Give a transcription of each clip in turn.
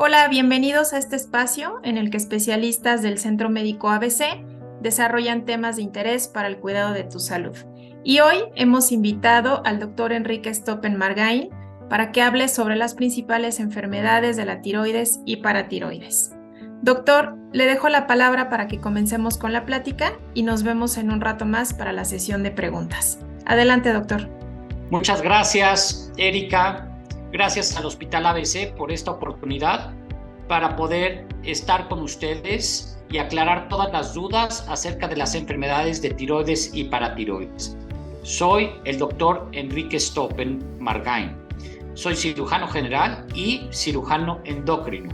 Hola, bienvenidos a este espacio en el que especialistas del Centro Médico ABC desarrollan temas de interés para el cuidado de tu salud. Y hoy hemos invitado al doctor Enrique Stoppen Margain para que hable sobre las principales enfermedades de la tiroides y paratiroides. Doctor, le dejo la palabra para que comencemos con la plática y nos vemos en un rato más para la sesión de preguntas. Adelante, doctor. Muchas gracias, Erika. Gracias al Hospital ABC por esta oportunidad para poder estar con ustedes y aclarar todas las dudas acerca de las enfermedades de tiroides y paratiroides. Soy el doctor Enrique Stoppen Margain. Soy cirujano general y cirujano endocrino.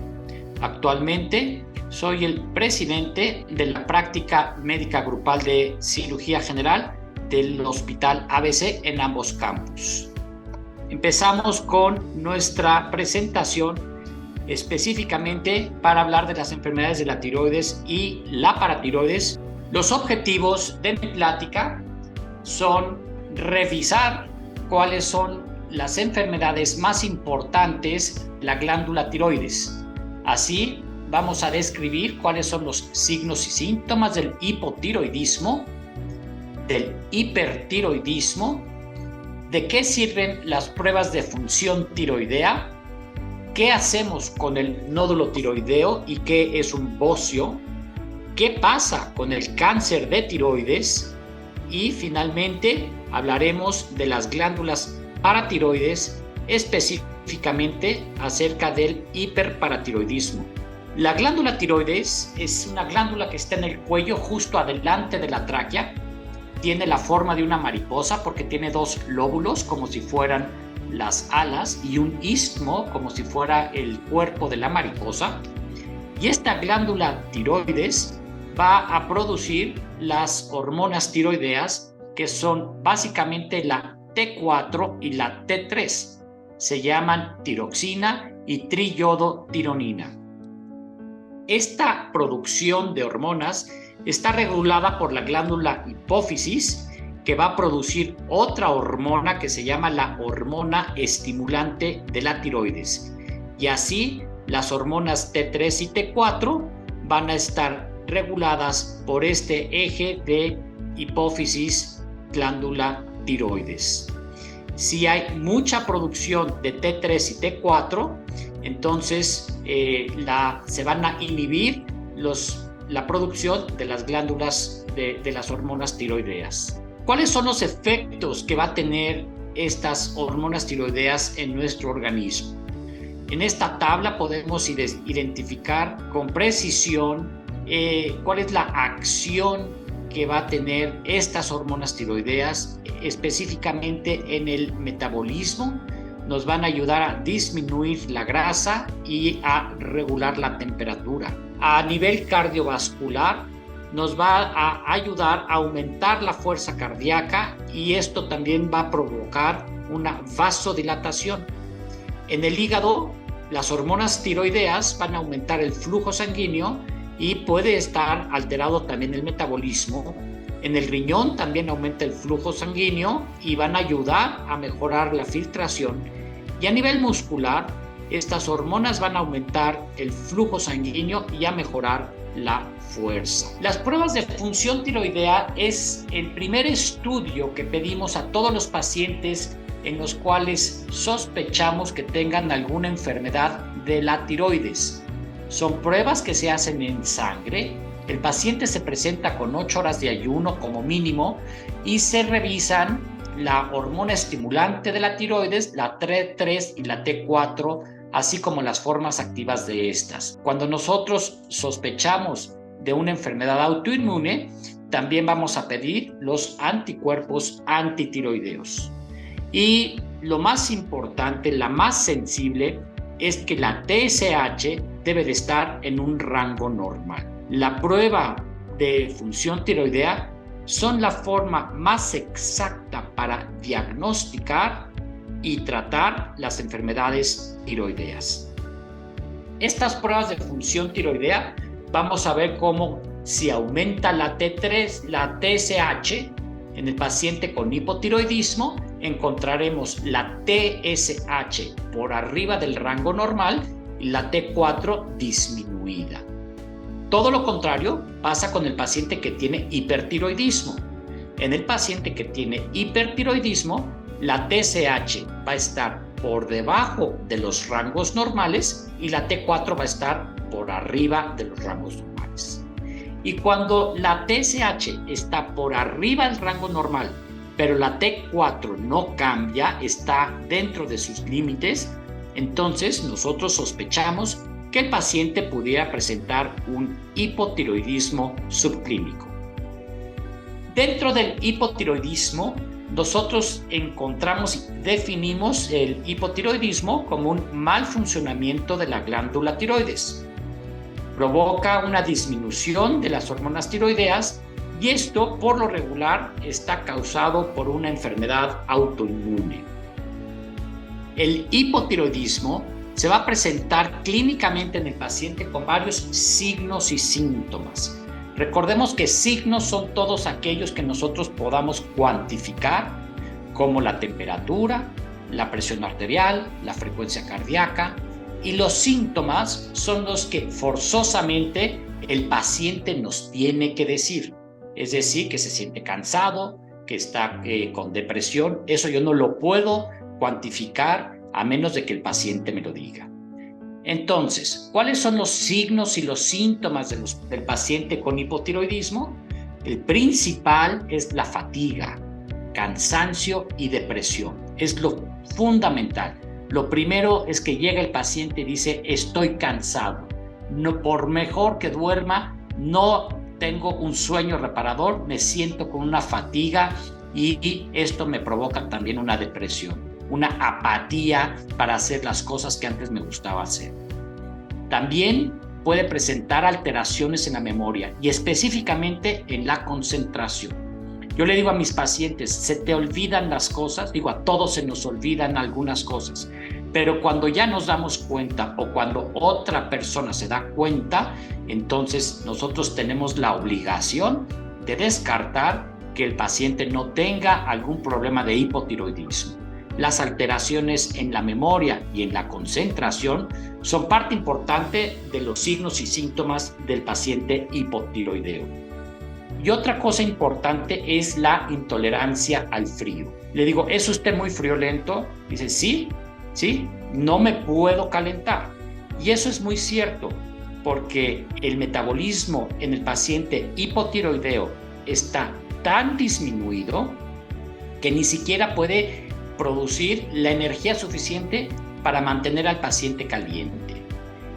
Actualmente soy el presidente de la práctica médica grupal de cirugía general del Hospital ABC en ambos campus. Empezamos con nuestra presentación específicamente para hablar de las enfermedades de la tiroides y la paratiroides. Los objetivos de mi plática son revisar cuáles son las enfermedades más importantes de la glándula tiroides. Así vamos a describir cuáles son los signos y síntomas del hipotiroidismo, del hipertiroidismo, de qué sirven las pruebas de función tiroidea, qué hacemos con el nódulo tiroideo y qué es un bocio, qué pasa con el cáncer de tiroides y finalmente hablaremos de las glándulas paratiroides, específicamente acerca del hiperparatiroidismo. La glándula tiroides es una glándula que está en el cuello justo adelante de la tráquea. Tiene la forma de una mariposa porque tiene dos lóbulos como si fueran las alas y un istmo como si fuera el cuerpo de la mariposa. Y esta glándula tiroides va a producir las hormonas tiroideas que son básicamente la T4 y la T3. Se llaman tiroxina y triiodotironina. Esta producción de hormonas está regulada por la glándula hipófisis, que va a producir otra hormona que se llama la hormona estimulante de la tiroides. Y así las hormonas T3 y T4 van a estar reguladas por este eje de hipófisis glándula tiroides. Si hay mucha producción de T3 y T4, entonces se van a inhibir la producción de las glándulas de las hormonas tiroideas. ¿Cuáles son los efectos que va a tener estas hormonas tiroideas en nuestro organismo? En esta tabla podemos identificar con precisión cuál es la acción que va a tener estas hormonas tiroideas específicamente en el metabolismo. Nos van a ayudar a disminuir la grasa y a regular la temperatura. A nivel cardiovascular, nos va a ayudar a aumentar la fuerza cardíaca y esto también va a provocar una vasodilatación. En el hígado, las hormonas tiroideas van a aumentar el flujo sanguíneo y puede estar alterado también el metabolismo. En el riñón también aumenta el flujo sanguíneo y van a ayudar a mejorar la filtración. Y a nivel muscular, estas hormonas van a aumentar el flujo sanguíneo y a mejorar la fuerza. Las pruebas de función tiroidea es el primer estudio que pedimos a todos los pacientes en los cuales sospechamos que tengan alguna enfermedad de la tiroides. Son pruebas que se hacen en sangre. El paciente se presenta con 8 horas de ayuno como mínimo y se revisan la hormona estimulante de la tiroides, la T3 y la T4, así como las formas activas de estas. Cuando nosotros sospechamos de una enfermedad autoinmune, también vamos a pedir los anticuerpos antitiroideos. Y lo más importante, la más sensible, es que la TSH debe de estar en un rango normal. La prueba de función tiroidea son la forma más exacta para diagnosticar y tratar las enfermedades tiroideas. Estas pruebas de función tiroidea vamos a ver cómo si aumenta la T3, la TSH en el paciente con hipotiroidismo, encontraremos la TSH por arriba del rango normal y la T4 disminuida. Todo lo contrario pasa con el paciente que tiene hipertiroidismo. En el paciente que tiene hipertiroidismo, la TSH va a estar por debajo de los rangos normales y la T4 va a estar por arriba de los rangos normales. Y cuando la TSH está por arriba del rango normal, pero la T4 no cambia, está dentro de sus límites, entonces nosotros sospechamos que el paciente pudiera presentar un hipotiroidismo subclínico. Dentro del hipotiroidismo, nosotros encontramos y definimos el hipotiroidismo como un mal funcionamiento de la glándula tiroides. Provoca una disminución de las hormonas tiroideas y esto, por lo regular, está causado por una enfermedad autoinmune. El hipotiroidismo se va a presentar clínicamente en el paciente con varios signos y síntomas. Recordemos que signos son todos aquellos que nosotros podamos cuantificar, como la temperatura, la presión arterial, la frecuencia cardíaca, y los síntomas son los que forzosamente el paciente nos tiene que decir. Es decir, que se siente cansado, que está con depresión. Eso yo no lo puedo cuantificar a menos de que el paciente me lo diga. Entonces, ¿cuáles son los signos y los síntomas del paciente con hipotiroidismo? El principal es la fatiga, cansancio y depresión. Es lo fundamental. Lo primero es que llega el paciente y dice, estoy cansado. No, por mejor que duerma, no tengo un sueño reparador, me siento con una fatiga y esto me provoca también una depresión, una apatía para hacer las cosas que antes me gustaba hacer. También puede presentar alteraciones en la memoria y específicamente en la concentración. Yo le digo a mis pacientes, se te olvidan las cosas, digo, a todos se nos olvidan algunas cosas, pero cuando ya nos damos cuenta o cuando otra persona se da cuenta, entonces nosotros tenemos la obligación de descartar que el paciente no tenga algún problema de hipotiroidismo. Las alteraciones en la memoria y en la concentración son parte importante de los signos y síntomas del paciente hipotiroideo. Y otra cosa importante es la intolerancia al frío. Le digo, ¿es usted muy friolento? Dice, sí, no me puedo calentar. Y eso es muy cierto, porque el metabolismo en el paciente hipotiroideo está tan disminuido que ni siquiera puede producir la energía suficiente para mantener al paciente caliente.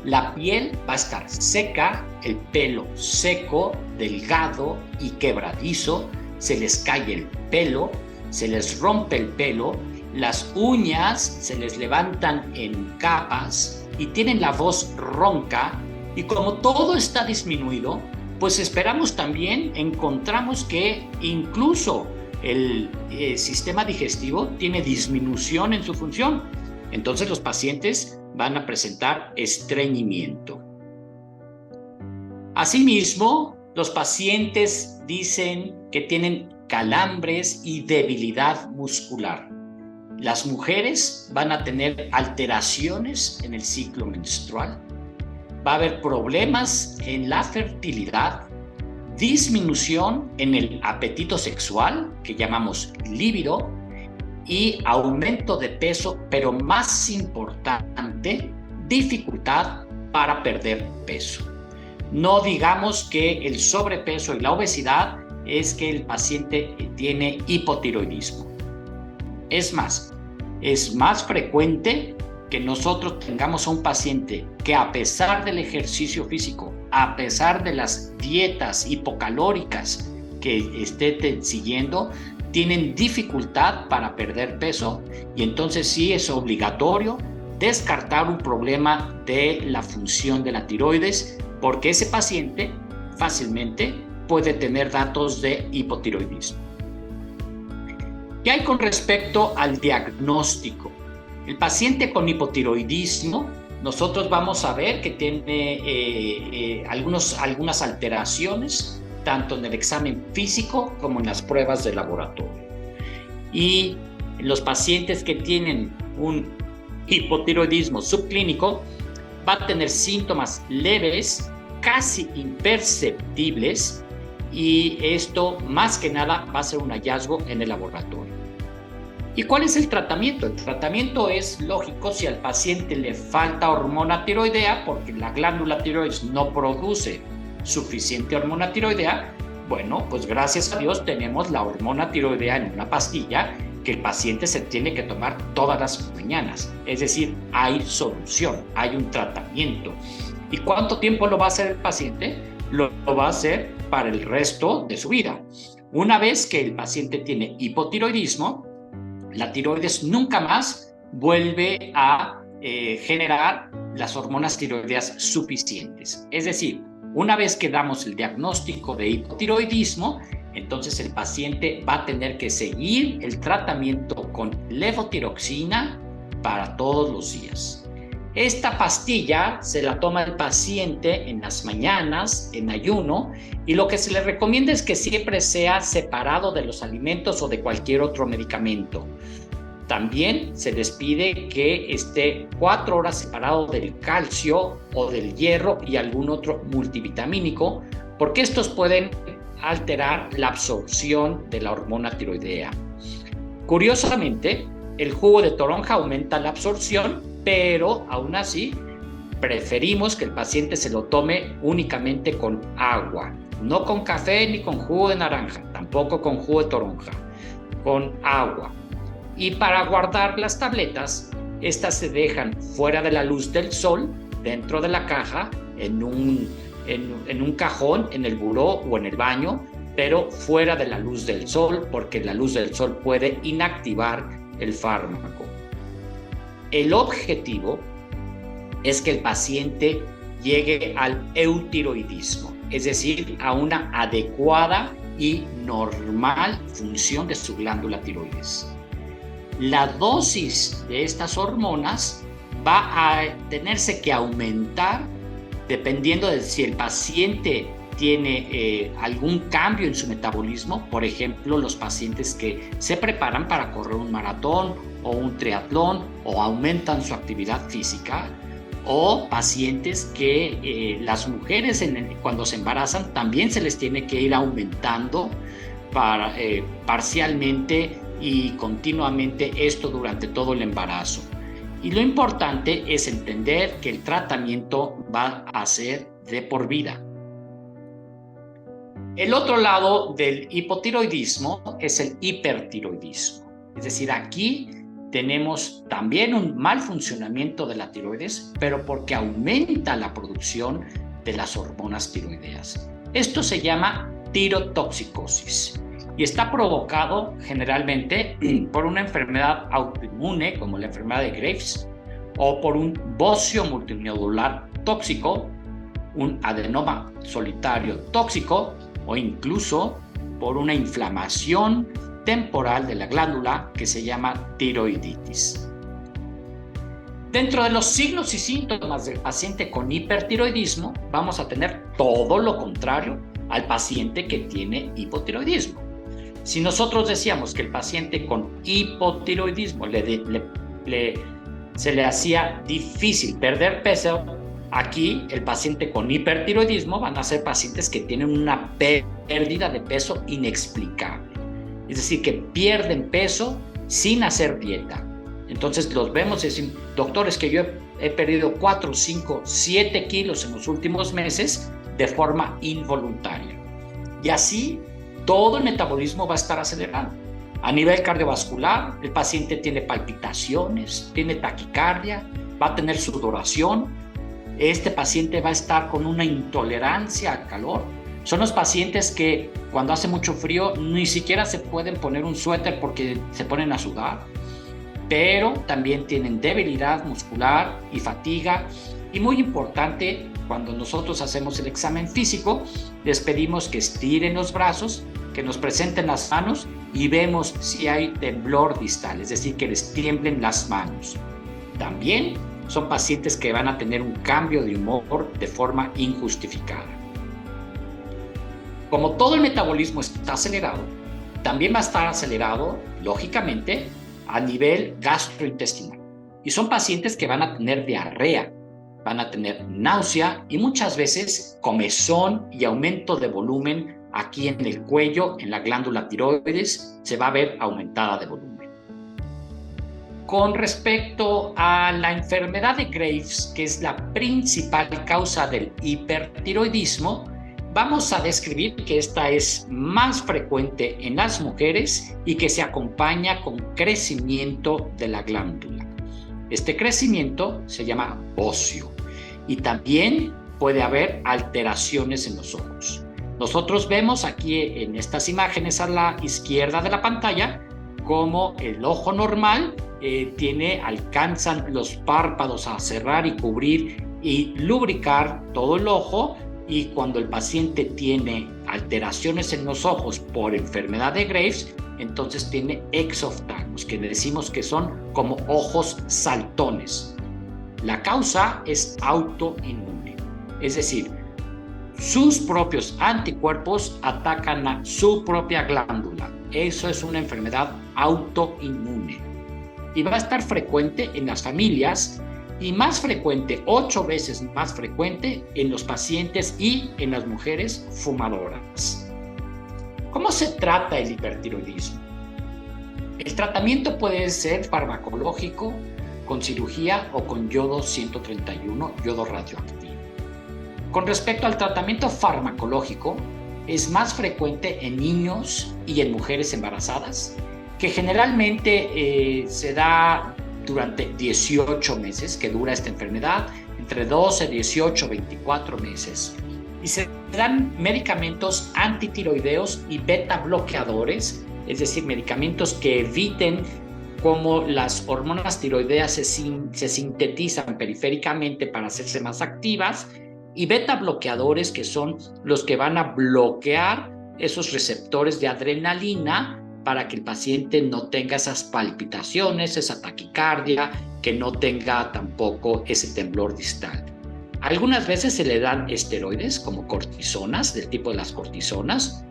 La piel va a estar seca, el pelo seco, delgado y quebradizo, se les cae el pelo, se les rompe el pelo, las uñas se les levantan en capas y tienen la voz ronca, y como todo está disminuido, pues encontramos que incluso el sistema digestivo tiene disminución en su función. Entonces los pacientes van a presentar estreñimiento. Asimismo, los pacientes dicen que tienen calambres y debilidad muscular. Las mujeres van a tener alteraciones en el ciclo menstrual. Va a haber problemas en la fertilidad, disminución en el apetito sexual, que llamamos líbido, y aumento de peso, pero más importante, dificultad para perder peso. No digamos que el sobrepeso y la obesidad es que el paciente tiene hipotiroidismo. Es más frecuente que nosotros tengamos a un paciente que, a pesar del ejercicio físico, a pesar de las dietas hipocalóricas que esté siguiendo, tienen dificultad para perder peso, y entonces sí es obligatorio descartar un problema de la función de la tiroides, porque ese paciente fácilmente puede tener datos de hipotiroidismo. ¿Qué hay con respecto al diagnóstico? El paciente con hipotiroidismo, nosotros vamos a ver que tiene algunas alteraciones, tanto en el examen físico como en las pruebas de laboratorio. Y los pacientes que tienen un hipotiroidismo subclínico va a tener síntomas leves, casi imperceptibles, y esto más que nada va a ser un hallazgo en el laboratorio. ¿Y cuál es el tratamiento? El tratamiento es lógico si al paciente le falta hormona tiroidea, porque la glándula tiroides no produce suficiente hormona tiroidea. Bueno, pues gracias a Dios tenemos la hormona tiroidea en una pastilla que el paciente se tiene que tomar todas las mañanas. Es decir, hay solución, hay un tratamiento. ¿Y cuánto tiempo lo va a hacer el paciente? Lo va a hacer para el resto de su vida. Una vez que el paciente tiene hipotiroidismo, la tiroides nunca más vuelve a generar las hormonas tiroideas suficientes. Es decir, una vez que damos el diagnóstico de hipotiroidismo, entonces el paciente va a tener que seguir el tratamiento con levotiroxina para todos los días. Esta pastilla se la toma el paciente en las mañanas, en ayuno, y lo que se le recomienda es que siempre sea separado de los alimentos o de cualquier otro medicamento. También se les pide que esté 4 horas separado del calcio o del hierro y algún otro multivitamínico, porque estos pueden alterar la absorción de la hormona tiroidea. Curiosamente, el jugo de toronja aumenta la absorción, pero aún así preferimos que el paciente se lo tome únicamente con agua, no con café ni con jugo de naranja, tampoco con jugo de toronja, con agua. Y para guardar las tabletas, estas se dejan fuera de la luz del sol, dentro de la caja, en un cajón, en el buró o en el baño, pero fuera de la luz del sol, porque la luz del sol puede inactivar el fármaco. El objetivo es que el paciente llegue al eutiroidismo, es decir, a una adecuada y normal función de su glándula tiroides. La dosis de estas hormonas va a tenerse que aumentar dependiendo de si el paciente tiene algún cambio en su metabolismo. Por ejemplo, los pacientes que se preparan para correr un maratón o un triatlón o aumentan su actividad física, o pacientes que las mujeres cuando se embarazan también se les tiene que ir aumentando parcialmente y continuamente esto durante todo el embarazo. Y lo importante es entender que el tratamiento va a ser de por vida. El otro lado del hipotiroidismo es el hipertiroidismo. Es decir, aquí tenemos también un mal funcionamiento de la tiroides, pero porque aumenta la producción de las hormonas tiroideas. Esto se llama tirotoxicosis y está provocado generalmente por una enfermedad autoinmune como la enfermedad de Graves, o por un bocio multinodular tóxico, un adenoma solitario tóxico, o incluso por una inflamación temporal de la glándula que se llama tiroiditis. Dentro de los signos y síntomas del paciente con hipertiroidismo, vamos a tener todo lo contrario al paciente que tiene hipotiroidismo. Si nosotros decíamos que el paciente con hipotiroidismo se le hacía difícil perder peso, aquí el paciente con hipertiroidismo van a ser pacientes que tienen una pérdida de peso inexplicable. Es decir, que pierden peso sin hacer dieta. Entonces los vemos y decimos, doctor, es que yo he perdido 4, 5, 7 kilos en los últimos meses de forma involuntaria. Y así todo el metabolismo va a estar acelerando. A nivel cardiovascular, el paciente tiene palpitaciones, tiene taquicardia, va a tener sudoración. Este paciente va a estar con una intolerancia al calor. Son los pacientes que cuando hace mucho frío ni siquiera se pueden poner un suéter porque se ponen a sudar, pero también tienen debilidad muscular y fatiga. Y muy importante, cuando nosotros hacemos el examen físico, les pedimos que estiren los brazos, que nos presenten las manos y vemos si hay temblor distal, es decir, que les tiemblen las manos. También son pacientes que van a tener un cambio de humor de forma injustificada. Como todo el metabolismo está acelerado, también va a estar acelerado, lógicamente, a nivel gastrointestinal. Y son pacientes que van a tener diarrea. van a tener náusea y muchas veces comezón y aumento de volumen aquí en el cuello, en la glándula tiroides, se va a ver aumentada de volumen. Con respecto a la enfermedad de Graves, que es la principal causa del hipertiroidismo, vamos a describir que esta es más frecuente en las mujeres y que se acompaña con crecimiento de la glándula. Este crecimiento se llama bocio y también puede haber alteraciones en los ojos. Nosotros vemos aquí en estas imágenes a la izquierda de la pantalla cómo el ojo normal alcanzan los párpados a cerrar y cubrir y lubricar todo el ojo, y cuando el paciente tiene alteraciones en los ojos por enfermedad de Graves, entonces tiene exoftalmos, que decimos que son como ojos saltones. La causa es autoinmune, es decir, sus propios anticuerpos atacan a su propia glándula. Eso es una enfermedad autoinmune. Y va a estar frecuente en las familias y más frecuente, 8 veces más frecuente en los pacientes y en las mujeres fumadoras. ¿Cómo se trata el hipertiroidismo? El tratamiento puede ser farmacológico, con cirugía o con yodo 131, yodo radioactivo. Con respecto al tratamiento farmacológico, es más frecuente en niños y en mujeres embarazadas, que generalmente se da durante 18 meses, que dura esta enfermedad, entre 12, 18, 24 meses. Y se dan medicamentos antitiroideos y beta bloqueadores, es decir, medicamentos que eviten cómo las hormonas tiroideas se sintetizan periféricamente para hacerse más activas, y beta bloqueadores, que son los que van a bloquear esos receptores de adrenalina para que el paciente no tenga esas palpitaciones, esa taquicardia, que no tenga tampoco ese temblor distal. Algunas veces se le dan esteroides como cortisonas, del tipo de las cortisonas,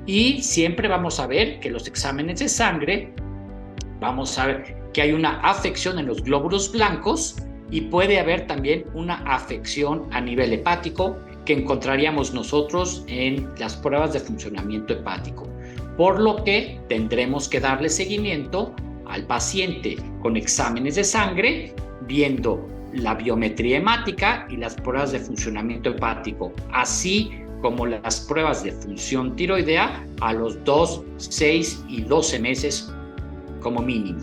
y siempre vamos a ver que los exámenes de sangre, vamos a ver que hay una afección en los glóbulos blancos y puede haber también una afección a nivel hepático que encontraríamos nosotros en las pruebas de funcionamiento hepático, por lo que tendremos que darle seguimiento al paciente con exámenes de sangre, viendo la biometría hemática y las pruebas de funcionamiento hepático, así como las pruebas de función tiroidea a los 2, 6 y 12 meses como mínimo.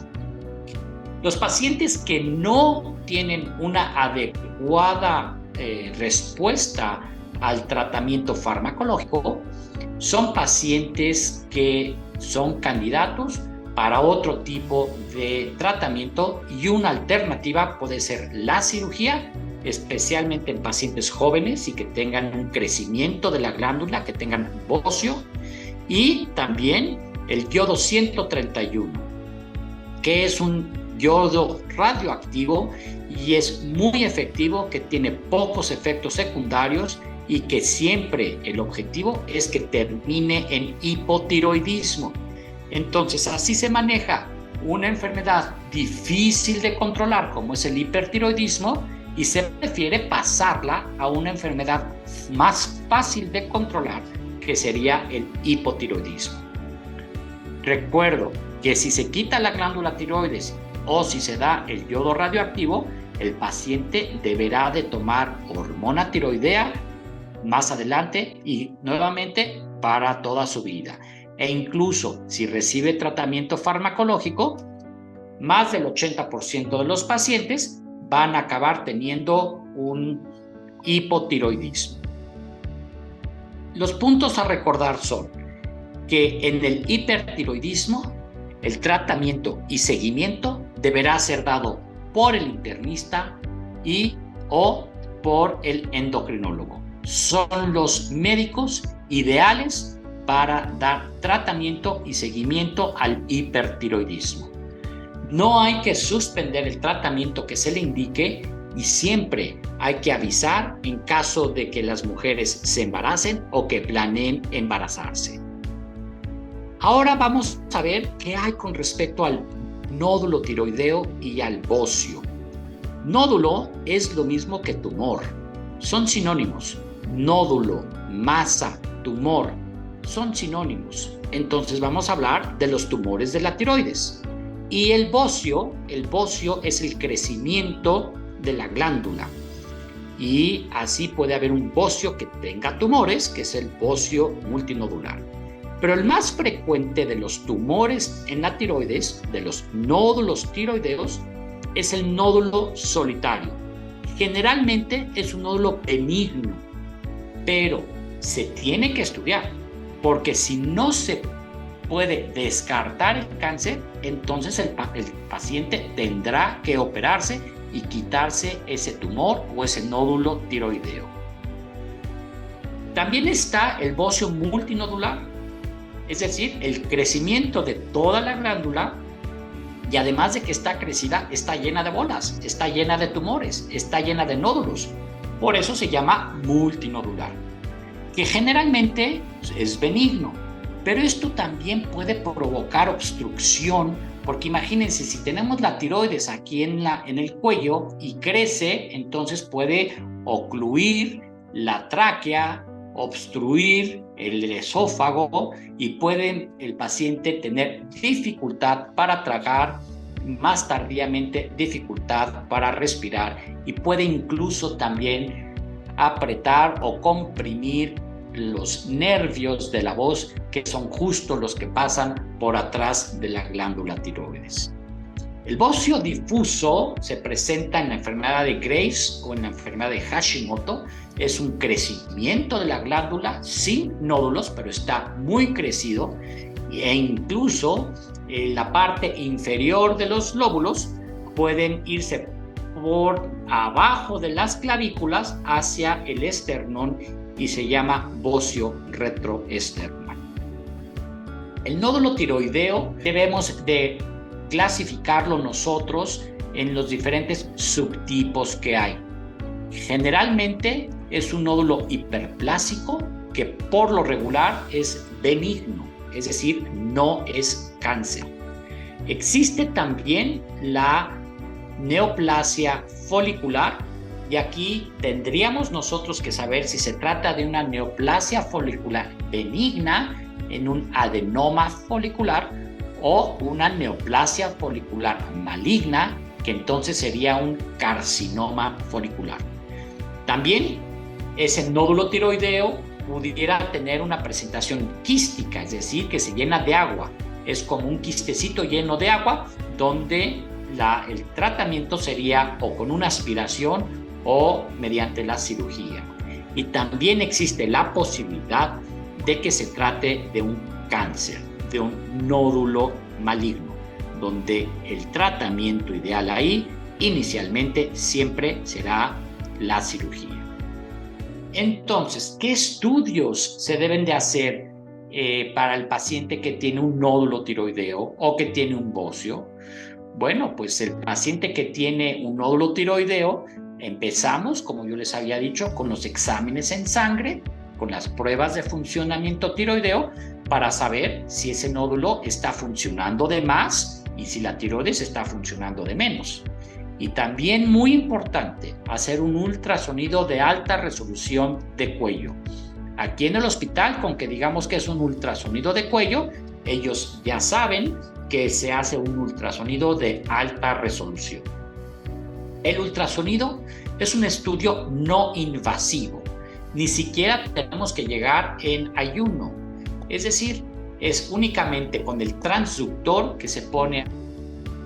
Los pacientes que no tienen una adecuada respuesta al tratamiento farmacológico son pacientes que son candidatos para otro tipo de tratamiento, y una alternativa puede ser la cirugía, especialmente en pacientes jóvenes y que tengan un crecimiento de la glándula, que tengan bocio, y también el yodo 131, que es un yodo radioactivo y es muy efectivo, que tiene pocos efectos secundarios y que siempre el objetivo es que termine en hipotiroidismo. Entonces, así se maneja una enfermedad difícil de controlar como es el hipertiroidismo, y se prefiere pasarla a una enfermedad más fácil de controlar, que sería el hipotiroidismo. Recuerdo que si se quita la glándula tiroides o si se da el yodo radioactivo, el paciente deberá de tomar hormona tiroidea más adelante y nuevamente para toda su vida. E incluso si recibe tratamiento farmacológico, más del 80% de los pacientes van a acabar teniendo un hipotiroidismo. Los puntos a recordar son que en el hipertiroidismo el tratamiento y seguimiento deberá ser dado por el internista o por el endocrinólogo. Son los médicos ideales para dar tratamiento y seguimiento al hipertiroidismo. No hay que suspender el tratamiento que se le indique, y siempre hay que avisar en caso de que las mujeres se embaracen o que planeen embarazarse. Ahora vamos a ver qué hay con respecto al nódulo tiroideo y al bocio. Nódulo es lo mismo que tumor. Son sinónimos. Nódulo, masa, tumor, son sinónimos. Entonces vamos a hablar de los tumores de la tiroides. Y el bocio es el crecimiento de la glándula. Y así puede haber un bocio que tenga tumores, que es el bocio multinodular. Pero el más frecuente de los tumores en la tiroides, de los nódulos tiroideos, es el nódulo solitario. Generalmente es un nódulo benigno, pero se tiene que estudiar, porque si no se puede descartar el cáncer, entonces el paciente tendrá que operarse y quitarse ese tumor o ese nódulo tiroideo. También está el bocio multinodular, es decir, el crecimiento de toda la glándula, y además de que está crecida, está llena de bolas, está llena de tumores, está llena de nódulos. Por eso se llama multinodular, que generalmente es benigno, pero esto también puede provocar obstrucción, porque imagínense, si tenemos la tiroides aquí en el cuello y crece, entonces puede ocluir la tráquea, obstruir el esófago y puede el paciente tener dificultad para tragar, más tardíamente dificultad para respirar, y puede incluso también apretar o comprimir los nervios de la voz, que son justo los que pasan por atrás de la glándula tiroides. El bocio difuso se presenta en la enfermedad de Graves o en la enfermedad de Hashimoto. Es un crecimiento de la glándula sin nódulos, pero está muy crecido, e incluso la parte inferior de los lóbulos pueden irse por abajo de las clavículas hacia el esternón y se llama bocio retroesternal. El nódulo tiroideo debemos de clasificarlo nosotros en los diferentes subtipos que hay. Generalmente es un nódulo hiperplásico que por lo regular es benigno, es decir, no es cáncer. Existe también la neoplasia folicular, y aquí tendríamos nosotros que saber si se trata de una neoplasia folicular benigna en un adenoma folicular o una neoplasia folicular maligna, que entonces sería un carcinoma folicular. También ese nódulo tiroideo pudiera tener una presentación quística, es decir, que se llena de agua. Es como un quistecito lleno de agua, donde el tratamiento sería o con una aspiración o mediante la cirugía. Y también existe la posibilidad de que se trate de un cáncer, de un nódulo maligno, donde el tratamiento ideal ahí inicialmente siempre será la cirugía. Entonces, ¿qué estudios se deben de hacer para el paciente que tiene un nódulo tiroideo o que tiene un bocio? Bueno, pues el paciente que tiene un nódulo tiroideo, empezamos, como yo les había dicho, con los exámenes en sangre, con las pruebas de funcionamiento tiroideo, para saber si ese nódulo está funcionando de más y si la tiroides está funcionando de menos. Y también, muy importante, hacer un ultrasonido de alta resolución de cuello. Aquí en el hospital, con que digamos que es un ultrasonido de cuello, ellos ya saben que se hace un ultrasonido de alta resolución. El ultrasonido es un estudio no invasivo. Ni siquiera tenemos que llegar en ayuno. Es decir, es únicamente con el transductor que se pone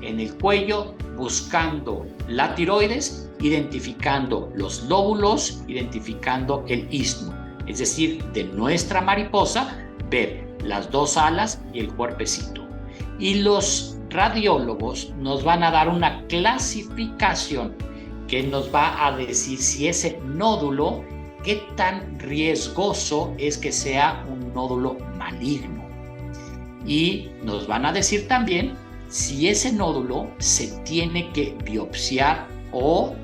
en el cuello, buscando la tiroides, identificando los lóbulos, identificando el istmo. Es decir, de nuestra mariposa, ver las dos alas y el cuerpecito. Y los radiólogos nos van a dar una clasificación que nos va a decir si ese nódulo, qué tan riesgoso es que sea un nódulo maligno. Y nos van a decir también si ese nódulo se tiene que biopsiar o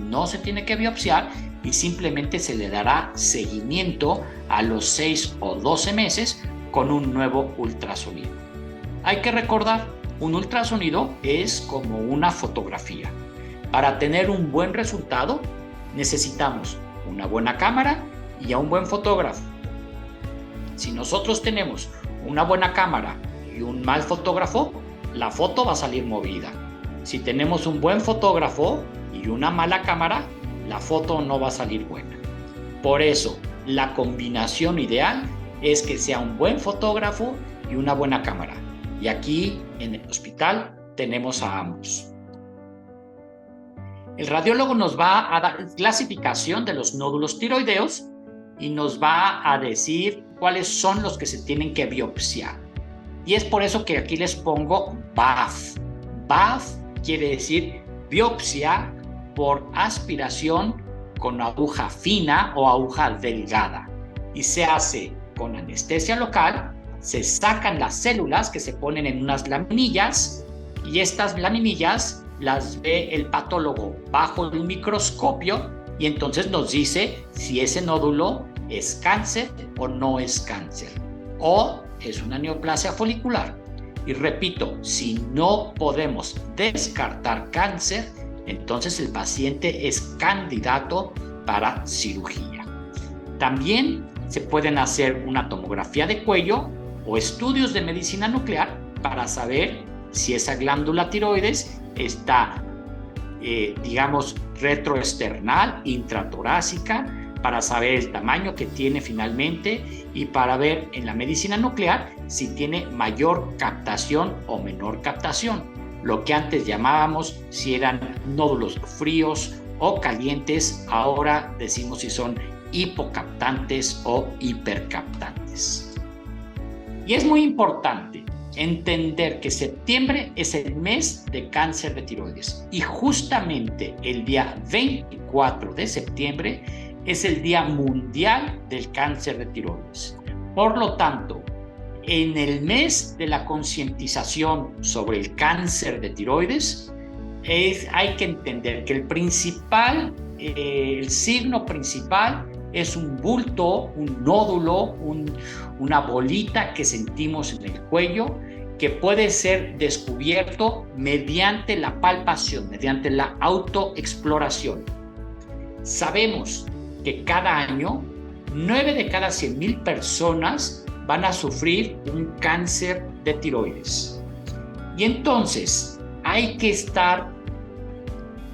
no se tiene que biopsiar, y simplemente se le dará seguimiento a los 6 o 12 meses con un nuevo ultrasonido. Hay que recordar, un ultrasonido es como una fotografía. Para tener un buen resultado, necesitamos una buena cámara y a un buen fotógrafo. Si nosotros tenemos una buena cámara y un mal fotógrafo, la foto va a salir movida. Si tenemos un buen fotógrafo y una mala cámara, la foto no va a salir buena. Por eso, la combinación ideal es que sea un buen fotógrafo y una buena cámara. Y aquí en el hospital tenemos a ambos. El radiólogo nos va a dar clasificación de los nódulos tiroideos y nos va a decir cuáles son los que se tienen que biopsiar. Y es por eso que aquí les pongo BAF. BAF quiere decir biopsia por aspiración con aguja fina o aguja delgada. Y se hace con anestesia local, se sacan las células que se ponen en unas laminillas y estas laminillas las ve el patólogo bajo un microscopio y entonces nos dice si ese nódulo es cáncer o no es cáncer o es una neoplasia folicular. Y repito, si no podemos descartar cáncer, entonces el paciente es candidato para cirugía. También se pueden hacer una tomografía de cuello o estudios de medicina nuclear para saber si esa glándula tiroides está, retroesternal, intratorácica, para saber el tamaño que tiene finalmente y para ver en la medicina nuclear si tiene mayor captación o menor captación. Lo que antes llamábamos si eran nódulos fríos o calientes, ahora decimos si son hipocaptantes o hipercaptantes. Y es muy importante entender que septiembre es el mes de cáncer de tiroides y justamente el día 24 de septiembre es el Día Mundial del Cáncer de Tiroides. Por lo tanto, en el mes de la concientización sobre el cáncer de tiroides, hay que entender que el signo principal es un bulto, un nódulo, una bolita que sentimos en el cuello, que puede ser descubierto mediante la palpación, mediante la autoexploración. Sabemos que cada año 9 de cada 100,000 personas van a sufrir un cáncer de tiroides. Y entonces hay que estar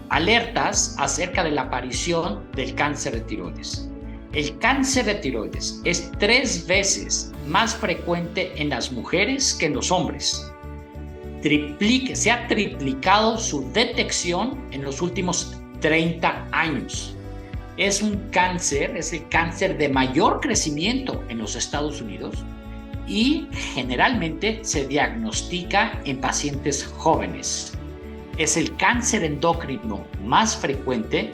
alertas acerca de la aparición del cáncer de tiroides. El cáncer de tiroides es 3 veces más frecuente en las mujeres que en los hombres. Se ha triplicado su detección en los últimos 30 años. Es el cáncer de mayor crecimiento en los Estados Unidos y generalmente se diagnostica en pacientes jóvenes. Es el cáncer endocrino más frecuente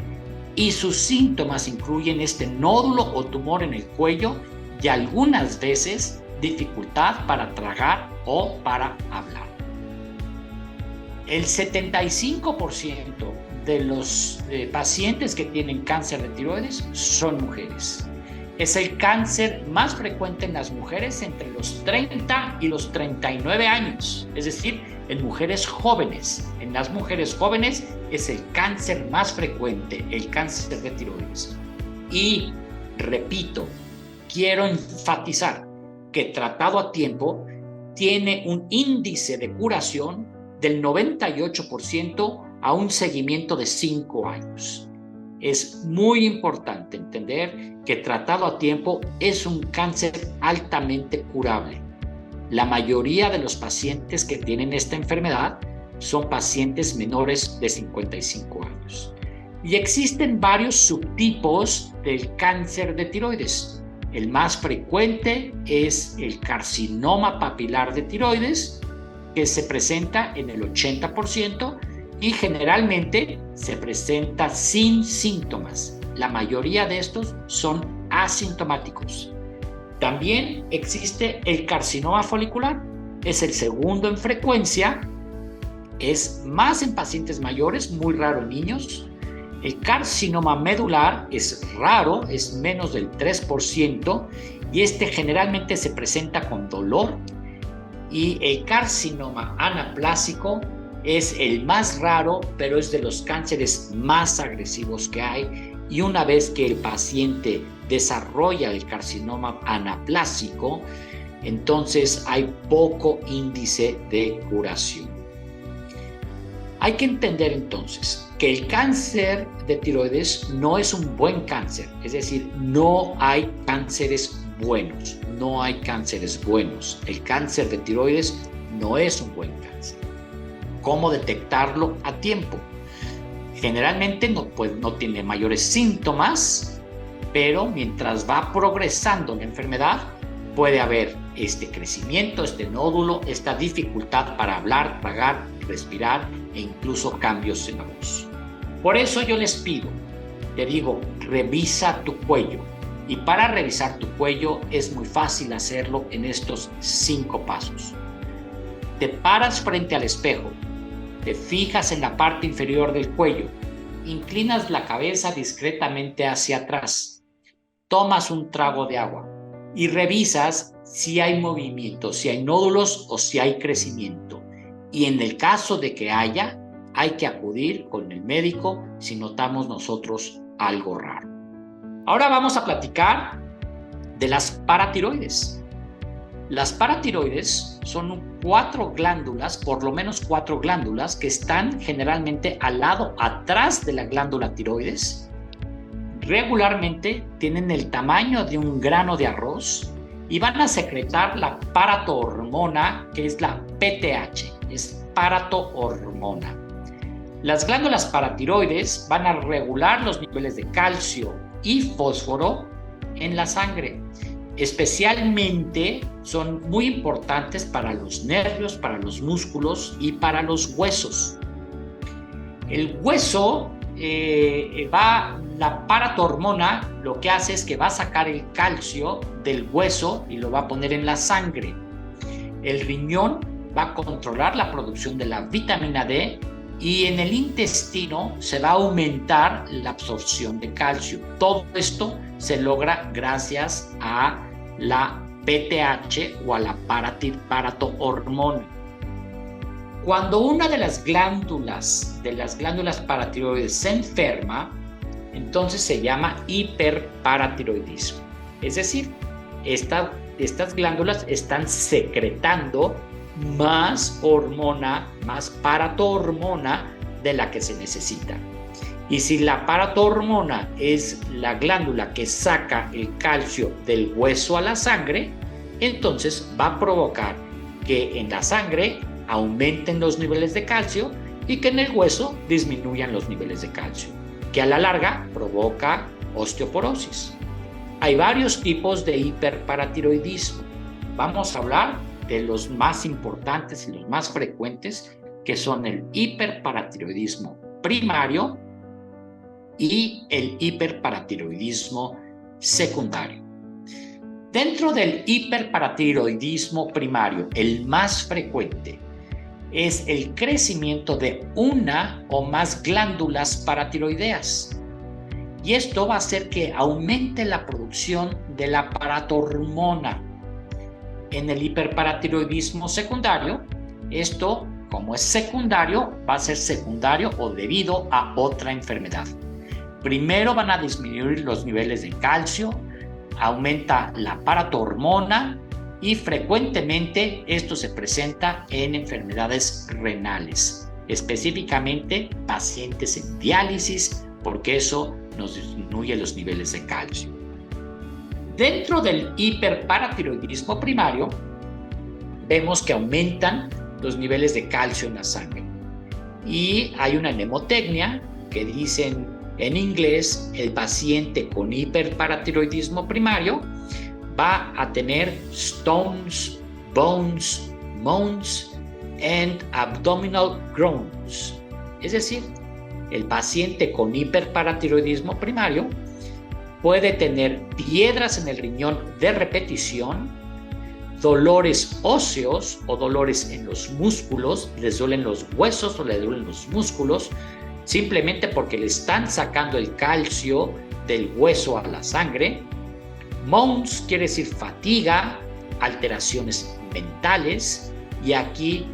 y sus síntomas incluyen este nódulo o tumor en el cuello y algunas veces dificultad para tragar o para hablar. El 75% de los pacientes que tienen cáncer de tiroides son mujeres. Es el cáncer más frecuente en las mujeres entre los 30 y los 39 años, es decir, en mujeres jóvenes. En las mujeres jóvenes es el cáncer más frecuente, el cáncer de tiroides. Y, repito, quiero enfatizar que tratado a tiempo tiene un índice de curación del 98% a un seguimiento de 5 años. Es muy importante entender que tratado a tiempo es un cáncer altamente curable. La mayoría de los pacientes que tienen esta enfermedad son pacientes menores de 55 años. Y existen varios subtipos del cáncer de tiroides. El más frecuente es el carcinoma papilar de tiroides, que se presenta en el 80%, y generalmente se presenta sin síntomas. La mayoría de estos son asintomáticos. También existe el carcinoma folicular, es el segundo en frecuencia, es más en pacientes mayores, muy raro en niños. El carcinoma medular es raro, es menos del 3%, y este generalmente se presenta con dolor. Y el carcinoma anaplásico Es el más raro, pero es de los cánceres más agresivos que hay. Y una vez que el paciente desarrolla el carcinoma anaplásico, entonces hay poco índice de curación. Hay que entender entonces que el cáncer de tiroides no es un buen cáncer, es decir, no hay cánceres buenos, no hay cánceres buenos. El cáncer de tiroides no es un buen cáncer. ¿Cómo detectarlo a tiempo? Generalmente no tiene mayores síntomas, pero mientras va progresando la enfermedad, puede haber este crecimiento, este nódulo, esta dificultad para hablar, tragar, respirar e incluso cambios en la voz. Por eso yo les pido, te digo, revisa tu cuello. Y para revisar tu cuello es muy fácil hacerlo en estos 5 pasos. Te paras frente al espejo, te fijas en la parte inferior del cuello, inclinas la cabeza discretamente hacia atrás, tomas un trago de agua y revisas si hay movimiento, si hay nódulos o si hay crecimiento. Y en el caso de que haya, hay que acudir con el médico si notamos nosotros algo raro. Ahora vamos a platicar de las paratiroides. Las paratiroides son 4 glándulas, por lo menos 4 glándulas, que están generalmente al lado atrás de la glándula tiroides. Regularmente tienen el tamaño de un grano de arroz y van a secretar la paratohormona, que es la PTH, es paratohormona. Las glándulas paratiroides van a regular los niveles de calcio y fósforo en la sangre. Especialmente son muy importantes para los nervios, para los músculos y para los huesos. El hueso la paratohormona lo que hace es que va a sacar el calcio del hueso y lo va a poner en la sangre. El riñón va a controlar la producción de la vitamina D y en el intestino se va a aumentar la absorción de calcio. Todo esto se logra gracias a la PTH o a la paratohormona. Cuando una de las glándulas paratiroides se enferma, entonces se llama hiperparatiroidismo. Es decir, estas glándulas están secretando más hormona, más paratohormona de la que se necesita. Y si la paratohormona es la glándula que saca el calcio del hueso a la sangre, entonces va a provocar que en la sangre aumenten los niveles de calcio y que en el hueso disminuyan los niveles de calcio, que a la larga provoca osteoporosis. Hay varios tipos de hiperparatiroidismo. Vamos a hablar de los más importantes y los más frecuentes, que son el hiperparatiroidismo primario y el hiperparatiroidismo secundario. Dentro del hiperparatiroidismo primario, el más frecuente es el crecimiento de una o más glándulas paratiroideas. Y esto va a hacer que aumente la producción de la paratohormona. En el hiperparatiroidismo secundario, esto, como es secundario, va a ser secundario o debido a otra enfermedad. Primero van a disminuir los niveles de calcio, aumenta la paratohormona y frecuentemente esto se presenta en enfermedades renales, específicamente pacientes en diálisis, porque eso nos disminuye los niveles de calcio. Dentro del hiperparatiroidismo primario, vemos que aumentan los niveles de calcio en la sangre. Y hay una mnemotecnia que dicen en inglés, el paciente con hiperparatiroidismo primario va a tener stones, bones, moans, and abdominal groans. Es decir, el paciente con hiperparatiroidismo primario puede tener piedras en el riñón de repetición, dolores óseos o dolores en los músculos, les duelen los huesos o les duelen los músculos, simplemente porque le están sacando el calcio del hueso a la sangre. Moans quiere decir fatiga, alteraciones mentales, y aquí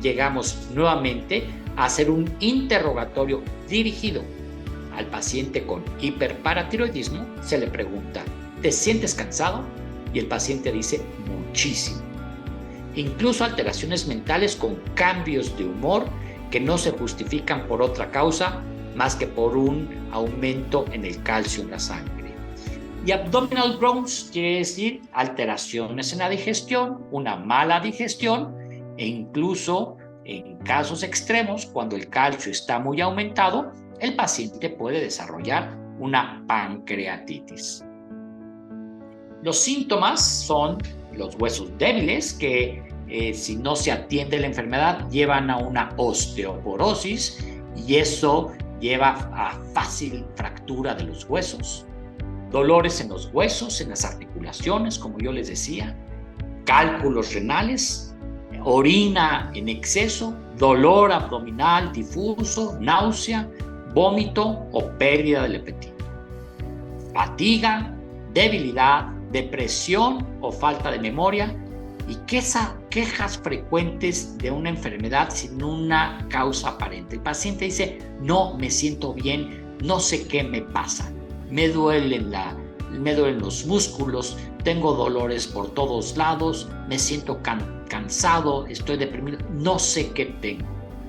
llegamos nuevamente a hacer un interrogatorio dirigido al paciente con hiperparatiroidismo. Se le pregunta, ¿te sientes cansado? Y el paciente dice, muchísimo. Incluso alteraciones mentales con cambios de humor que no se justifican por otra causa más que por un aumento en el calcio en la sangre. Y abdominal growths quiere decir alteraciones en la digestión, una mala digestión, e incluso en casos extremos, cuando el calcio está muy aumentado, el paciente puede desarrollar una pancreatitis. Los síntomas son los huesos débiles que si no se atiende la enfermedad llevan a una osteoporosis y eso lleva a fácil fractura de los huesos, dolores en los huesos, en las articulaciones, como yo les decía, cálculos renales, orina en exceso, dolor abdominal difuso, náusea, vómito o pérdida del apetito, fatiga, debilidad, depresión o falta de memoria y quejas frecuentes de una enfermedad sin una causa aparente. El paciente dice, no me siento bien, no sé qué me pasa, me duelen los músculos, tengo dolores por todos lados, me siento cansado, estoy deprimido, no sé qué tengo.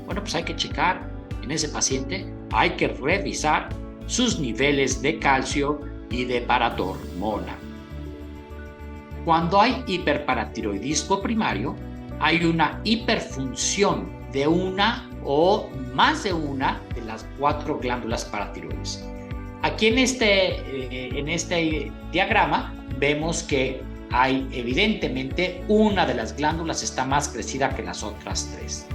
Bueno, pues hay que checar en ese paciente, hay que revisar sus niveles de calcio y de paratormona. Cuando hay hiperparatiroidismo primario, hay una hiperfunción de una o más de una de las 4 glándulas paratiroides. Aquí en este diagrama vemos que hay evidentemente una de las glándulas está más crecida que las otras 3.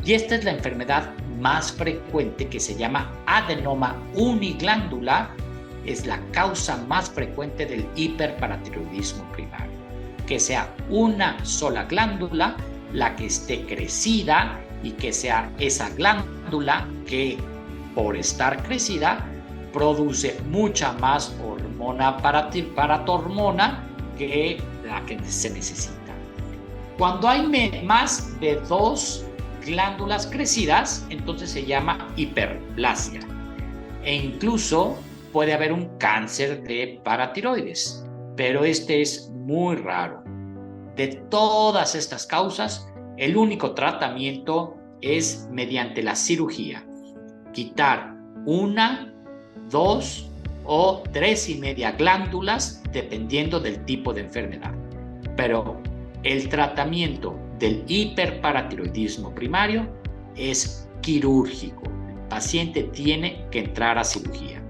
Y esta es la enfermedad más frecuente que se llama adenoma uniglandular. Es la causa más frecuente del hiperparatiroidismo primario. Que sea una sola glándula la que esté crecida y que sea esa glándula que por estar crecida produce mucha más hormona paratormona que la que se necesita. Cuando hay más de 2 glándulas crecidas, entonces se llama hiperplasia. E incluso puede haber un cáncer de paratiroides, pero este es muy raro. De todas estas causas, el único tratamiento es mediante la cirugía. Quitar 1, 2 o 3,5 glándulas, dependiendo del tipo de enfermedad. Pero el tratamiento del hiperparatiroidismo primario es quirúrgico. El paciente tiene que entrar a cirugía.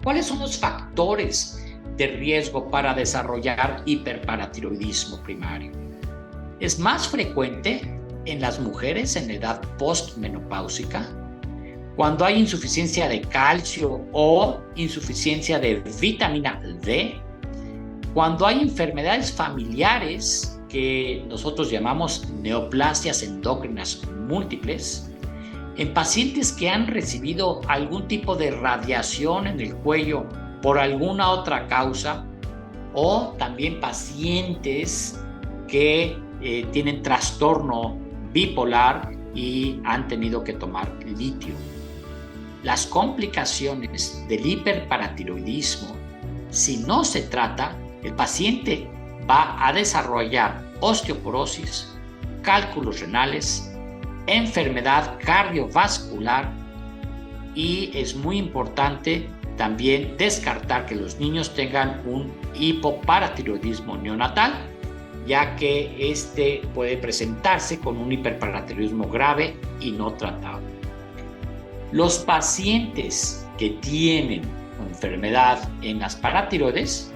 ¿Cuáles son los factores de riesgo para desarrollar hiperparatiroidismo primario? Es más frecuente en las mujeres en edad postmenopáusica, cuando hay insuficiencia de calcio o insuficiencia de vitamina D, cuando hay enfermedades familiares que nosotros llamamos neoplasias endócrinas múltiples, en pacientes que han recibido algún tipo de radiación en el cuello por alguna otra causa, o también pacientes que tienen trastorno bipolar y han tenido que tomar litio. Las complicaciones del hiperparatiroidismo, si no se trata, el paciente va a desarrollar osteoporosis, cálculos renales, enfermedad cardiovascular y es muy importante también descartar que los niños tengan un hipoparatiroidismo neonatal, ya que este puede presentarse con un hiperparatiroidismo grave y no tratado. Los pacientes que tienen enfermedad en las paratiroides,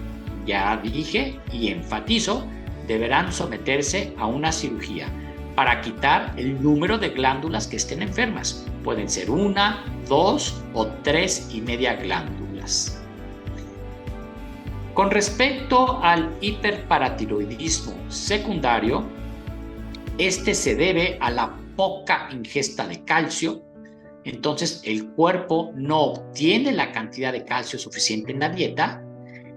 ya dije y enfatizo, deberán someterse a una cirugía para quitar el número de glándulas que estén enfermas. Pueden ser 1, 2 o 3,5 glándulas. Con respecto al hiperparatiroidismo secundario, este se debe a la poca ingesta de calcio. Entonces el cuerpo no obtiene la cantidad de calcio suficiente en la dieta.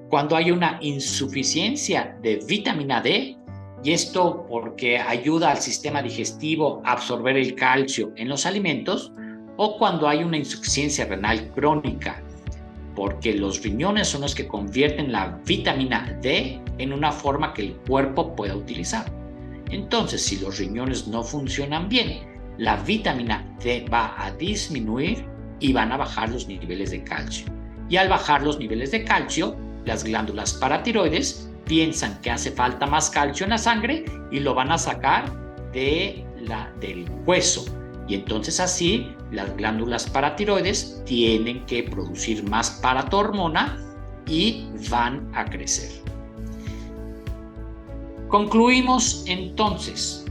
Cuando hay una insuficiencia de vitamina D, y esto porque ayuda al sistema digestivo a absorber el calcio en los alimentos, o cuando hay una insuficiencia renal crónica, porque los riñones son los que convierten la vitamina D en una forma que el cuerpo pueda utilizar. Entonces, si los riñones no funcionan bien, la vitamina D va a disminuir y van a bajar los niveles de calcio. Y al bajar los niveles de calcio, las glándulas paratiroides piensan que hace falta más calcio en la sangre y lo van a sacar del hueso. Y entonces así las glándulas paratiroides tienen que producir más paratormona y van a crecer. Concluimos entonces.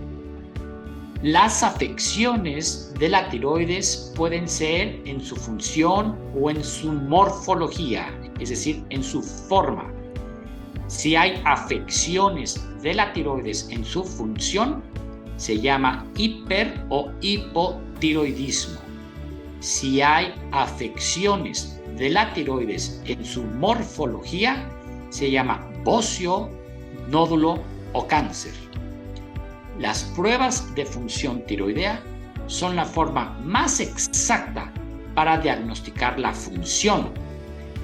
Las afecciones de la tiroides pueden ser en su función o en su morfología, es decir, en su forma. Si hay afecciones de la tiroides en su función, se llama hiper o hipotiroidismo. Si hay afecciones de la tiroides en su morfología, se llama bocio, nódulo o cáncer. Las pruebas de función tiroidea son la forma más exacta para diagnosticar la función,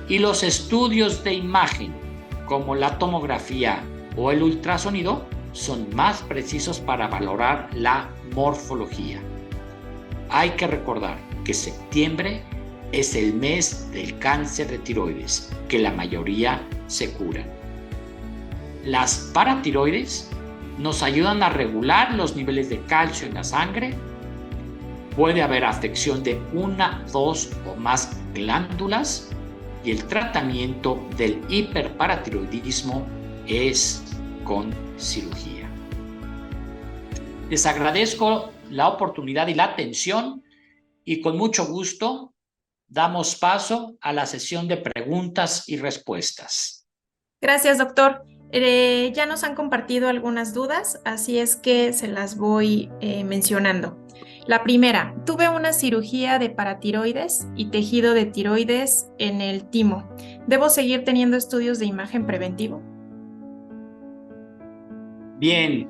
y los estudios de imagen como la tomografía o el ultrasonido son más precisos para valorar la morfología. Hay que recordar que septiembre es el mes del cáncer de tiroides, que la mayoría se curan. Las paratiroides nos ayudan a regular los niveles de calcio en la sangre. Puede haber afección de una, dos o más glándulas, y el tratamiento del hiperparatiroidismo es con cirugía. Les agradezco la oportunidad y la atención, y con mucho gusto damos paso a la sesión de preguntas y respuestas. Gracias, doctor. Ya nos han compartido algunas dudas, así es que se las voy mencionando. La primera, tuve una cirugía de paratiroides y tejido de tiroides en el timo. ¿Debo seguir teniendo estudios de imagen preventivo? Bien,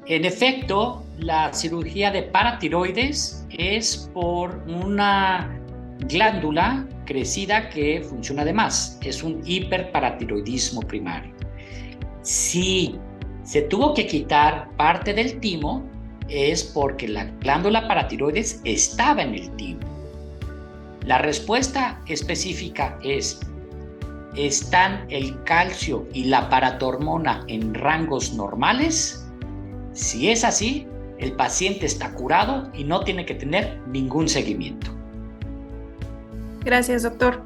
en efecto, la cirugía de paratiroides es por una glándula crecida que funciona de más. Es un hiperparatiroidismo primario. Si se tuvo que quitar parte del timo, es porque la glándula paratiroides estaba en el timo. La respuesta específica es: ¿están el calcio y la paratormona en rangos normales? Si es así, el paciente está curado y no tiene que tener ningún seguimiento. Gracias, doctor.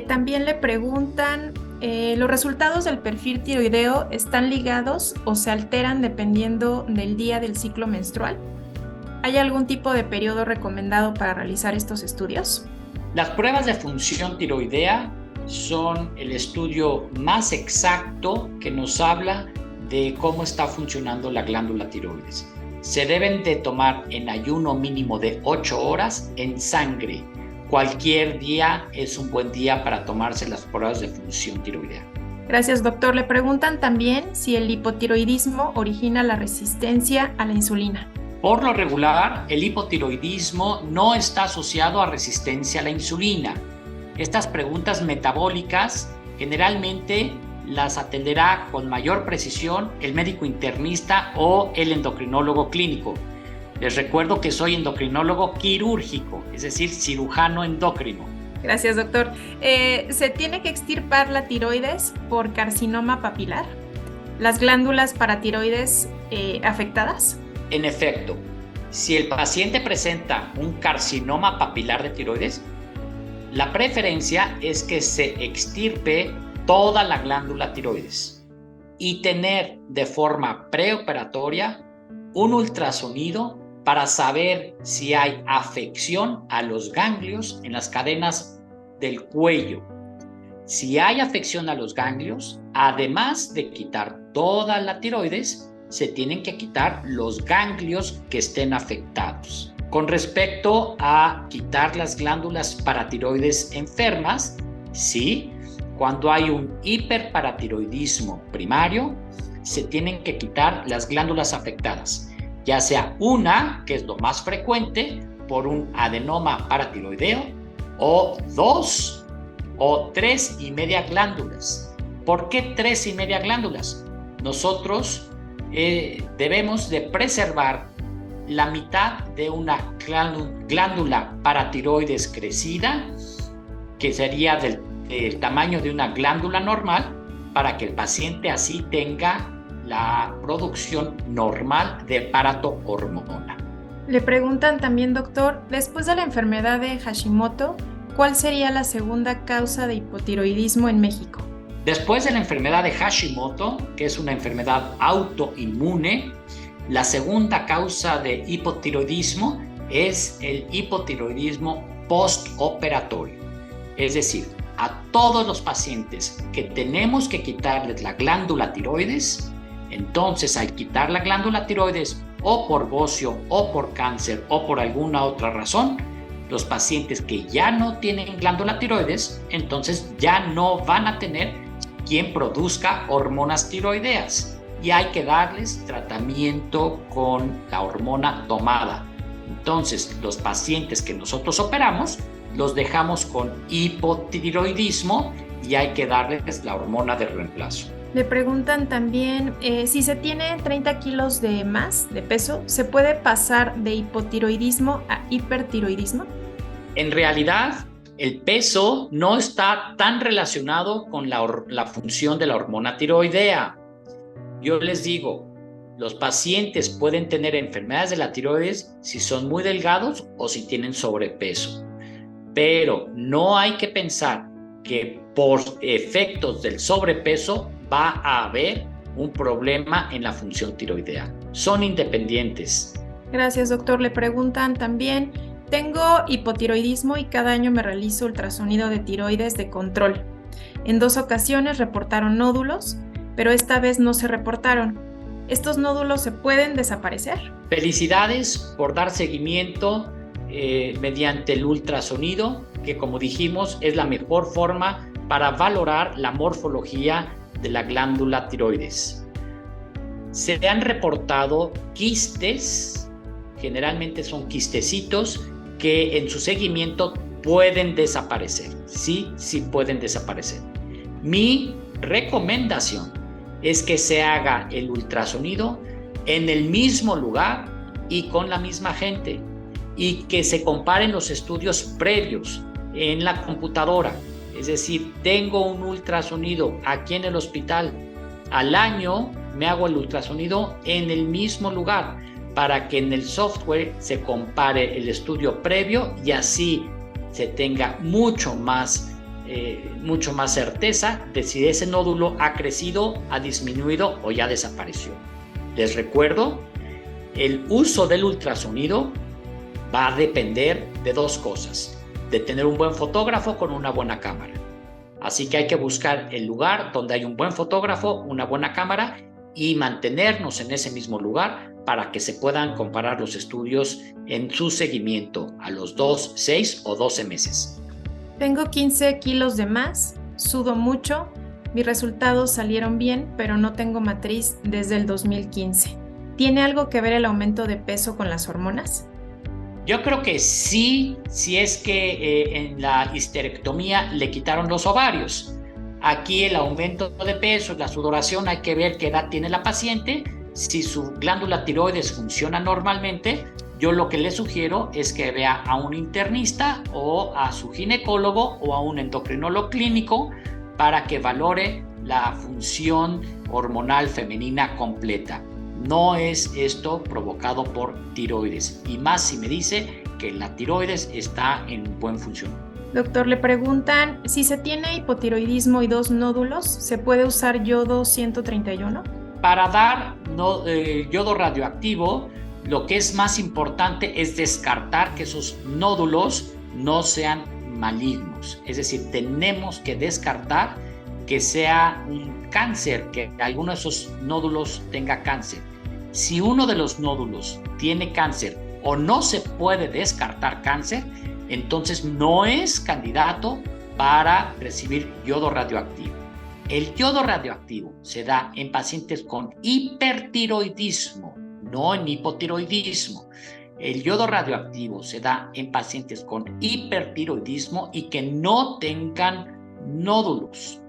También le preguntan, ¿los resultados del perfil tiroideo están ligados o se alteran dependiendo del día del ciclo menstrual? ¿Hay algún tipo de periodo recomendado para realizar estos estudios? Las pruebas de función tiroidea son el estudio más exacto que nos habla de cómo está funcionando la glándula tiroides. Se deben de tomar en ayuno mínimo de 8 horas en sangre. Cualquier día es un buen día para tomarse las pruebas de función tiroidea. Gracias, doctor. Le preguntan también si el hipotiroidismo origina la resistencia a la insulina. Por lo regular, el hipotiroidismo no está asociado a resistencia a la insulina. Estas preguntas metabólicas generalmente las atenderá con mayor precisión el médico internista o el endocrinólogo clínico. Les recuerdo que soy endocrinólogo quirúrgico, es decir, cirujano endocrino. Gracias, doctor. ¿Se tiene que extirpar la tiroides por carcinoma papilar? ¿Las glándulas paratiroides afectadas? En efecto, si el paciente presenta un carcinoma papilar de tiroides, la preferencia es que se extirpe toda la glándula tiroides y tener de forma preoperatoria un ultrasonido para saber si hay afección a los ganglios en las cadenas del cuello. Si hay afección a los ganglios, además de quitar toda la tiroides, se tienen que quitar los ganglios que estén afectados. Con respecto a quitar las glándulas paratiroides enfermas, sí, cuando hay un hiperparatiroidismo primario, se tienen que quitar las glándulas afectadas, ya sea una, que es lo más frecuente, por un adenoma paratiroideo, o 2 o 3,5 glándulas. ¿Por qué 3,5 glándulas? Nosotros debemos de preservar la mitad de una glándula paratiroides crecida, que sería del tamaño de una glándula normal, para que el paciente así tenga la producción normal de paratohormona. Le preguntan también, doctor, después de la enfermedad de Hashimoto, ¿cuál sería la segunda causa de hipotiroidismo en México? Después de la enfermedad de Hashimoto, que es una enfermedad autoinmune, la segunda causa de hipotiroidismo es el hipotiroidismo postoperatorio. Es decir, a todos los pacientes que tenemos que quitarles la glándula tiroides, entonces al quitar la glándula tiroides o por bocio o por cáncer o por alguna otra razón, los pacientes que ya no tienen glándula tiroides, entonces ya no van a tener quien produzca hormonas tiroideas y hay que darles tratamiento con la hormona tomada. Entonces, los pacientes que nosotros operamos los dejamos con hipotiroidismo y hay que darles la hormona de reemplazo. Le preguntan también, si se tiene 30 kilos de más de peso, ¿se puede pasar de hipotiroidismo a hipertiroidismo? En realidad, el peso no está tan relacionado con la función de la hormona tiroidea. Yo les digo, los pacientes pueden tener enfermedades de la tiroides si son muy delgados o si tienen sobrepeso. Pero no hay que pensar que por efectos del sobrepeso va a haber un problema en la función tiroidea. Son independientes. Gracias, doctor. Le preguntan también, tengo hipotiroidismo y cada año me realizo ultrasonido de tiroides de control. En 2 ocasiones reportaron nódulos, pero esta vez no se reportaron. ¿Estos nódulos se pueden desaparecer? Felicidades por dar seguimiento mediante el ultrasonido, que como dijimos es la mejor forma para valorar la morfología de la glándula tiroides. Se han reportado quistes, generalmente son quistecitos, que en su seguimiento pueden desaparecer. Sí pueden desaparecer. Mi recomendación es que se haga el ultrasonido en el mismo lugar y con la misma gente y que se comparen los estudios previos en la computadora. Es decir, tengo un ultrasonido aquí en el hospital, al año me hago el ultrasonido en el mismo lugar para que en el software se compare el estudio previo y así se tenga mucho más certeza de si ese nódulo ha crecido, ha disminuido o ya desapareció. Les recuerdo, el uso del ultrasonido va a depender de 2 cosas: de tener un buen fotógrafo con una buena cámara. Así que hay que buscar el lugar donde hay un buen fotógrafo, una buena cámara y mantenernos en ese mismo lugar para que se puedan comparar los estudios en su seguimiento a los 2, 6 o 12 meses. Tengo 15 kilos de más, sudo mucho, mis resultados salieron bien, pero no tengo matriz desde el 2015. ¿Tiene algo que ver el aumento de peso con las hormonas? Yo creo que sí, si es que en la histerectomía le quitaron los ovarios. Aquí el aumento de peso, la sudoración, hay que ver qué edad tiene la paciente. Si su glándula tiroides funciona normalmente, yo lo que le sugiero es que vea a un internista o a su ginecólogo o a un endocrinólogo clínico para que valore la función hormonal femenina completa. No es esto provocado por tiroides, y más si me dice que la tiroides está en buen función. Doctor, le preguntan, si se tiene hipotiroidismo y 2 nódulos, ¿se puede usar yodo 131? Para dar yodo radioactivo, lo que es más importante es descartar que esos nódulos no sean malignos. Es decir, tenemos que descartar que sea un cáncer, que alguno de esos nódulos tenga cáncer. Si uno de los nódulos tiene cáncer o no se puede descartar cáncer, entonces no es candidato para recibir yodo radioactivo. El yodo radioactivo se da en pacientes con hipertiroidismo, no en hipotiroidismo. El yodo radioactivo se da en pacientes con hipertiroidismo y que no tengan nódulos.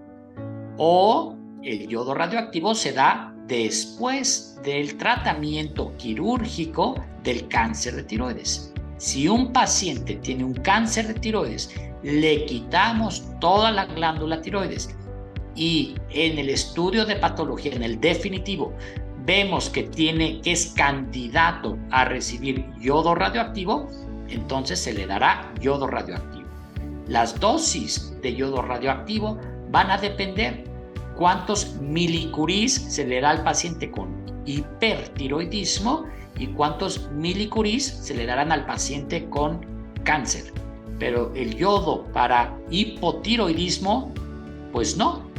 O el yodo radioactivo se da después del tratamiento quirúrgico del cáncer de tiroides. Si un paciente tiene un cáncer de tiroides, le quitamos toda la glándula tiroides y en el estudio de patología, en el definitivo, vemos que es candidato a recibir yodo radioactivo, entonces se le dará yodo radioactivo. Las dosis de yodo radioactivo van a depender cuántos milicurís se le da al paciente con hipertiroidismo y cuántos milicurís se le darán al paciente con cáncer. Pero el yodo para hipotiroidismo, pues no,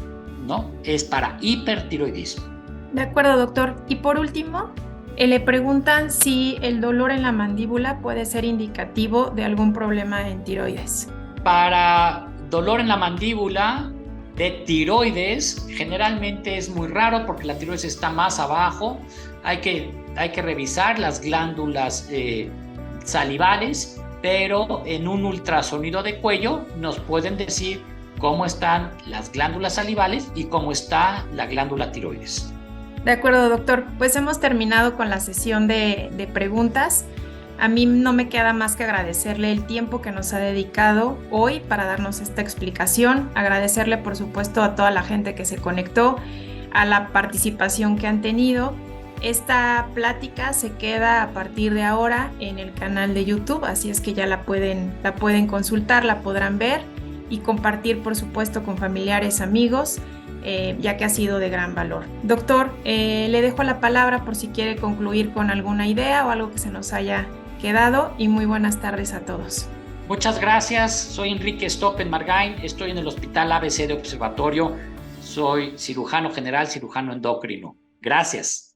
es para hipertiroidismo. De acuerdo, doctor. Y por último, le preguntan si el dolor en la mandíbula puede ser indicativo de algún problema en tiroides. Para dolor en la mandíbula de tiroides, generalmente es muy raro porque la tiroides está más abajo. Hay que revisar las glándulas salivales, pero en un ultrasonido de cuello nos pueden decir cómo están las glándulas salivales y cómo está la glándula tiroides. De acuerdo, doctor. Pues hemos terminado con la sesión de preguntas. A mí no me queda más que agradecerle el tiempo que nos ha dedicado hoy para darnos esta explicación. Agradecerle, por supuesto, a toda la gente que se conectó, a la participación que han tenido. Esta plática se queda a partir de ahora en el canal de YouTube, así es que ya la pueden consultar, la podrán ver y compartir, por supuesto, con familiares, amigos, ya que ha sido de gran valor. Doctor, le dejo la palabra por si quiere concluir con alguna idea o algo que se nos haya quedado, y muy buenas tardes a todos. Muchas gracias. Soy Enrique Stoppen-Margain, estoy en el Hospital ABC de Observatorio, soy cirujano general, cirujano endocrino. Gracias.